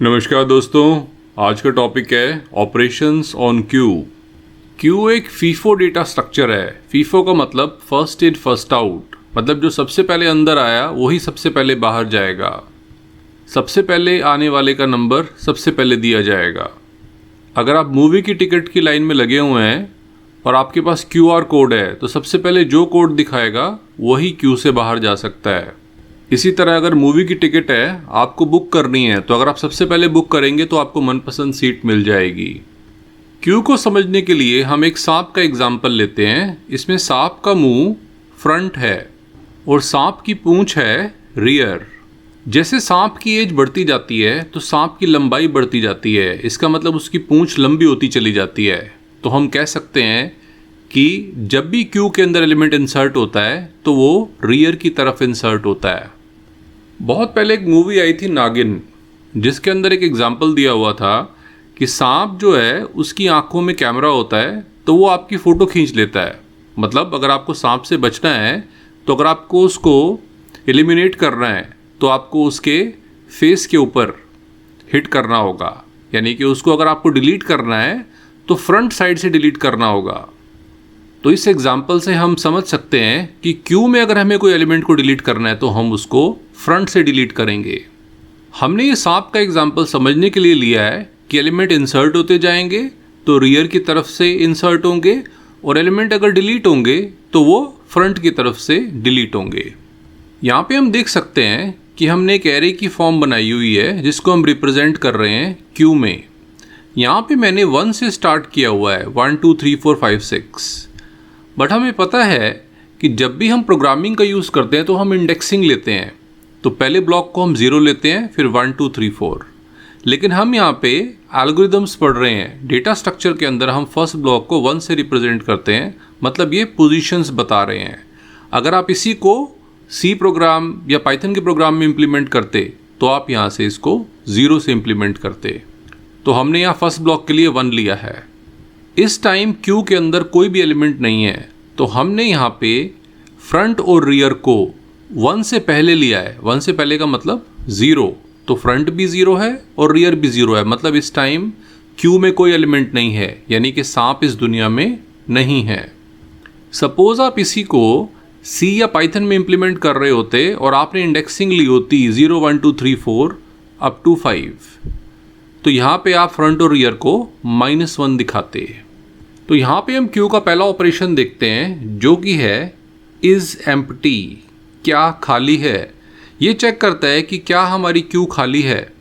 नमस्कार दोस्तों, आज का टॉपिक है ऑपरेशंस ऑन क्यू। क्यू एक फीफो डेटा स्ट्रक्चर है। फीफो का मतलब फर्स्ट इन फर्स्ट आउट, मतलब जो सबसे पहले अंदर आया वही सबसे पहले बाहर जाएगा। सबसे पहले आने वाले का नंबर सबसे पहले दिया जाएगा। अगर आप मूवी की टिकट की लाइन में लगे हुए हैं और आपके पास QR कोड है तो सबसे पहले जो कोड दिखाएगा वही क्यू से बाहर जा सकता है। इसी तरह अगर मूवी की टिकट है, आपको बुक करनी है, तो अगर आप सबसे पहले बुक करेंगे तो आपको मनपसंद सीट मिल जाएगी। क्यू को समझने के लिए हम एक सांप का एग्जाम्पल लेते हैं। इसमें सांप का मुंह फ्रंट है और सांप की पूंछ है रियर। जैसे सांप की एज बढ़ती जाती है तो सांप की लंबाई बढ़ती जाती है। इसका मतलब उसकी पूंछ लंबी होती चली जाती है। तो हम कह सकते हैं कि जब भी क्यू के अंदर एलिमेंट इंसर्ट होता है तो वो रियर की तरफ इंसर्ट होता है। बहुत पहले एक मूवी आई थी नागिन, जिसके अंदर एक एग्जाम्पल दिया हुआ था कि सांप जो है उसकी आंखों में कैमरा होता है तो वो आपकी फ़ोटो खींच लेता है। मतलब अगर आपको सांप से बचना है तो अगर आपको उसको एलिमिनेट करना है तो आपको उसके फेस के ऊपर हिट करना होगा। यानी कि उसको अगर आपको डिलीट करना है तो फ्रंट साइड से डिलीट करना होगा। तो इस एग्जाम्पल से हम समझ सकते हैं कि क्यू में अगर हमें कोई एलिमेंट को डिलीट करना है तो हम उसको फ्रंट से डिलीट करेंगे। हमने ये सांप का एग्जाम्पल समझने के लिए लिया है कि एलिमेंट इंसर्ट होते जाएंगे तो रियर की तरफ से इंसर्ट होंगे और एलिमेंट अगर डिलीट होंगे तो वो फ्रंट की तरफ से डिलीट होंगे। यहाँ पे हम देख सकते हैं कि हमने एक एरे की फॉर्म बनाई हुई है जिसको हम रिप्रेजेंट कर रहे हैं क्यू में। यहाँ पे मैंने 1 से स्टार्ट किया हुआ है, 1 2 3 4 5 6। बट हमें पता है कि जब भी हम प्रोग्रामिंग का यूज़ करते हैं तो हम इंडेक्सिंग लेते हैं। तो पहले ब्लॉक को हम 0 लेते हैं, फिर 1 2 3 4। लेकिन हम यहाँ पे एल्गोरिदम्स पढ़ रहे हैं। डेटा स्ट्रक्चर के अंदर हम फर्स्ट ब्लॉक को 1 से रिप्रेजेंट करते हैं, मतलब ये पोजीशंस बता रहे हैं। अगर आप इसी को C प्रोग्राम या पाइथन के प्रोग्राम में इम्प्लीमेंट करते तो आप यहाँ से इसको 0 से इम्प्लीमेंट करते। तो हमने यहाँ फर्स्ट ब्लॉक के लिए 1 लिया है। इस टाइम क्यू के अंदर कोई भी एलिमेंट नहीं है तो हमने यहाँ पे फ्रंट और रियर को 1 से पहले लिया है। 1 से पहले का मतलब 0, तो फ्रंट भी 0 है और रियर भी 0 है। मतलब इस टाइम क्यू में कोई एलिमेंट नहीं है, यानी कि सांप इस दुनिया में नहीं है। सपोज आप इसी को C या पाइथन में इम्प्लीमेंट कर रहे होते और आपने इंडेक्सिंग ली होती 0 1 2 3 4 अप टू 5, तो यहाँ पे आप फ्रंट और रियर को -1 दिखाते। तो यहाँ पे हम क्यू का पहला ऑपरेशन देखते हैं जो कि है इज़ एम्प्टी, क्या खाली है। ये चेक करता है कि क्या हमारी क्यू खाली है।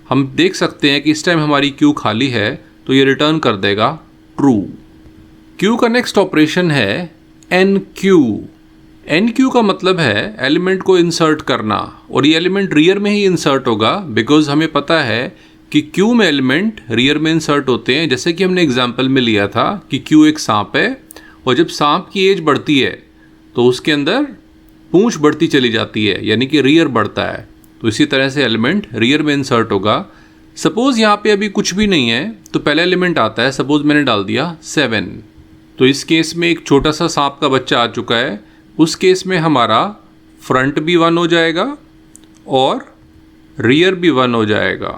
हम देख सकते हैं कि इस टाइम हमारी क्यू खाली है तो ये रिटर्न कर देगा ट्रू। क्यू का नेक्स्ट ऑपरेशन है एन क्यू का मतलब है एलिमेंट को इंसर्ट करना, और ये एलिमेंट रियर में ही इंसर्ट होगा बिकॉज हमें पता है कि क्यू में एलिमेंट रियर में इंसर्ट होते हैं। जैसे कि हमने एग्जाम्पल में लिया था कि क्यू एक सांप है और जब सांप की एज बढ़ती है तो उसके अंदर पूंछ बढ़ती चली जाती है, यानी कि रियर बढ़ता है। तो इसी तरह से एलिमेंट रियर में इंसर्ट होगा। सपोज़ यहाँ पे अभी कुछ भी नहीं है तो पहला एलिमेंट आता है। सपोज़ मैंने डाल दिया 7, तो इस केस में एक छोटा सा सांप का बच्चा आ चुका है। उस केस में हमारा फ्रंट भी 1 हो जाएगा और रियर भी 1 हो जाएगा।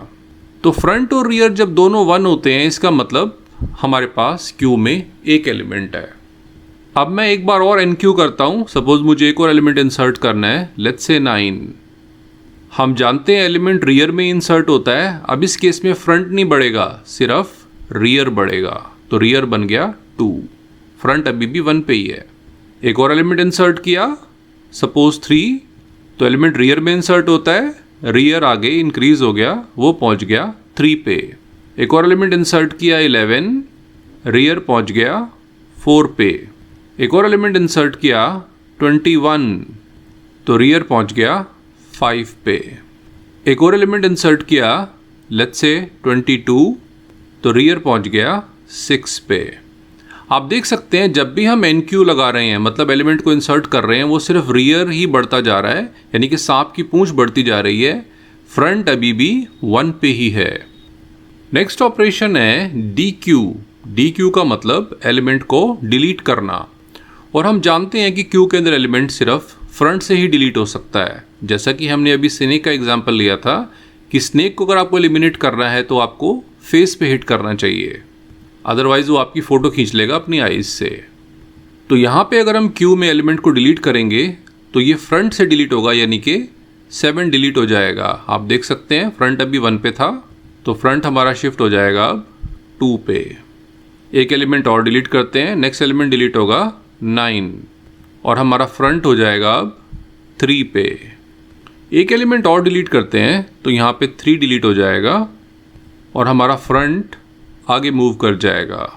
तो फ्रंट और रियर जब दोनों 1 होते हैं इसका मतलब हमारे पास क्यू में एक एलिमेंट है। अब मैं एक बार और एनक्यू करता हूँ। सपोज मुझे एक और एलिमेंट इंसर्ट करना है, लेट्स से 9। हम जानते हैं एलिमेंट रियर में इंसर्ट होता है। अब इस केस में फ्रंट नहीं बढ़ेगा, सिर्फ रियर बढ़ेगा। तो रियर बन गया 2, फ्रंट अभी भी 1 पे ही है। एक और एलिमेंट इंसर्ट किया, सपोज 3, तो एलिमेंट रियर में इंसर्ट होता है, रियर आगे इंक्रीज हो गया, वो पहुंच गया 3 पे। एक और एलिमेंट इंसर्ट किया 11, रियर पहुंच गया 4 पे। एक और एलिमेंट इंसर्ट किया 21, तो रियर पहुंच गया 5 पे। एक और एलिमेंट इंसर्ट किया लेट्स से 22, तो रियर पहुंच गया 6 पे। आप देख सकते हैं जब भी हम एन क्यू लगा रहे हैं, मतलब एलिमेंट को इंसर्ट कर रहे हैं, वो सिर्फ रियर ही बढ़ता जा रहा है, यानी कि सांप की पूंछ बढ़ती जा रही है। फ्रंट अभी भी 1 पे ही है। नेक्स्ट ऑपरेशन है डी क्यू का मतलब एलिमेंट को डिलीट करना। और हम जानते हैं कि क्यू के अंदर एलिमेंट सिर्फ फ्रंट से ही डिलीट हो सकता है। जैसा कि हमने अभी सिने का एग्जाम्पल लिया था कि स्नेक को अगर आपको एलिमिनेट करना है तो आपको फेस पे हिट करना चाहिए, अदरवाइज वो आपकी फ़ोटो खींच लेगा अपनी आइज़ से। तो यहाँ पे अगर हम क्यू में एलिमेंट को डिलीट करेंगे तो ये फ्रंट से डिलीट होगा, यानी कि 7 डिलीट हो जाएगा। आप देख सकते हैं फ्रंट अभी 1 पे था, तो फ्रंट हमारा शिफ्ट हो जाएगा अब 2 पे। एक एलिमेंट और डिलीट करते हैं, नेक्स्ट एलिमेंट डिलीट होगा 9 और हमारा फ्रंट हो जाएगा अब 3 पे। एक एलिमेंट और डिलीट करते हैं तो यहाँ पे 3 डिलीट हो जाएगा और हमारा फ्रंट आगे मूव कर जाएगा।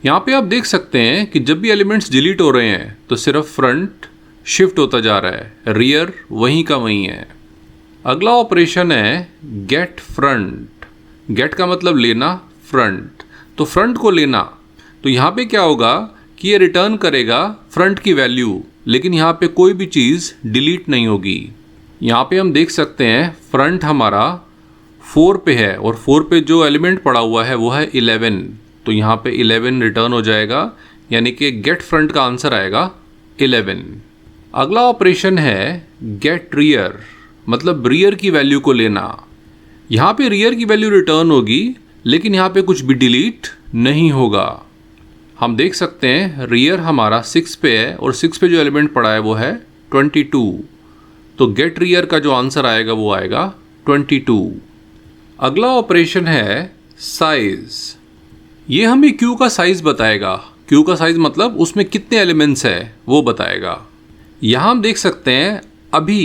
यहाँ पे आप देख सकते हैं कि जब भी एलिमेंट्स डिलीट हो रहे हैं तो सिर्फ फ्रंट शिफ्ट होता जा रहा है, रियर वहीं का वहीं है। अगला ऑपरेशन है गेट फ्रंट। गेट का मतलब लेना, फ्रंट, तो फ्रंट को लेना। तो यहाँ पे क्या होगा कि ये रिटर्न करेगा फ्रंट की वैल्यू, लेकिन यहाँ पे कोई भी चीज़ डिलीट नहीं होगी। यहाँ पे हम देख सकते हैं फ्रंट हमारा 4 पे है और 4 पे जो एलिमेंट पड़ा हुआ है वो है 11, तो यहाँ पे 11 रिटर्न हो जाएगा, यानी कि गेट फ्रंट का आंसर आएगा 11। अगला ऑपरेशन है गेट रियर, मतलब रियर की वैल्यू को लेना। यहाँ पे रियर की वैल्यू रिटर्न होगी, लेकिन यहाँ पे कुछ भी डिलीट नहीं होगा। हम देख सकते हैं रियर हमारा 6 पे है और 6 पे जो एलिमेंट पड़ा है वो है 22, तो गेट रियर का जो आंसर आएगा वो आएगा 22। अगला ऑपरेशन है साइज। ये हमें क्यू का साइज बताएगा। क्यू का साइज मतलब उसमें कितने एलिमेंट्स है वो बताएगा। यहाँ हम देख सकते हैं अभी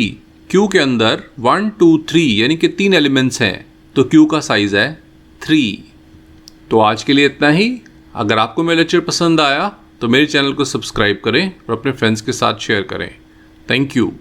क्यू के अंदर 1 2 3 यानी कि 3 एलिमेंट्स हैं, तो क्यू का साइज है 3। तो आज के लिए इतना ही। अगर आपको मेरा लेक्चर पसंद आया तो मेरे चैनल को सब्सक्राइब करें और अपने फ्रेंड्स के साथ शेयर करें। Thank you.